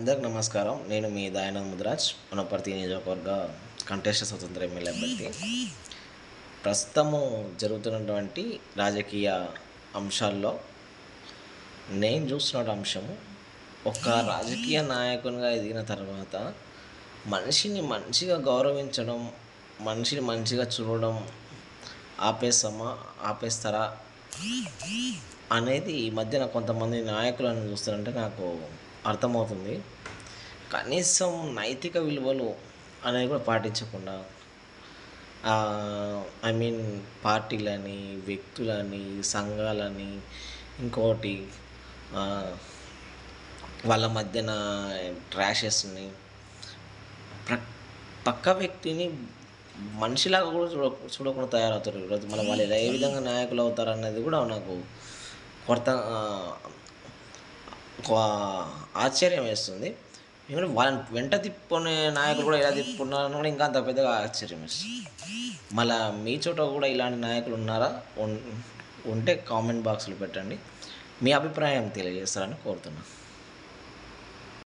అందరికి నమస్కారం. నేను మీ దయానంద్ ముదిరాజ్, వనపర్తి నియోజకవర్గ కంటెస్ట్ స్వతంత్ర ఎమ్మెల్యే అభ్యర్థి. ప్రస్తుతము జరుగుతున్నటువంటి రాజకీయ అంశాల్లో నేను చూస్తున్న అంశము, ఒక రాజకీయ నాయకునిగా ఎదిగిన తర్వాత మనిషిని మంచిగా గౌరవించడం, మనిషిని మంచిగా చూడడం ఆపేస్తారా అనేది ఈ మధ్యన కొంతమంది నాయకులను చూస్తుంటే నాకు అర్థమవుతుంది. కనీసం నైతిక విలువలు అనేవి కూడా పాటించకుండా, ఐ మీన్ పార్టీలని, వ్యక్తులని, సంఘాలని, ఇంకోటి వాళ్ళ మధ్యన ట్రాషెస్ని, పక్క వ్యక్తిని మనిషిలాగా కూడా చూడకుండా తయారవుతారు. ఈరోజు మళ్ళీ వాళ్ళు ఏ విధంగా నాయకులు అవుతారు అన్నది కూడా నాకు కొత్త ఆశ్చర్యం వేస్తుంది. ఎందుకంటే వాళ్ళని వెంట తిప్పుకునే నాయకులు కూడా ఎలా తిప్పుకున్నారని కూడా ఇంకా అంత పెద్దగా ఆశ్చర్యం వేస్తుంది. మళ్ళీ మీ చోట కూడా ఇలాంటి నాయకులు ఉన్నారా? ఉంటే కామెంట్ బాక్స్లో పెట్టండి, మీ అభిప్రాయం తెలియజేస్తారని కోరుతున్నాను.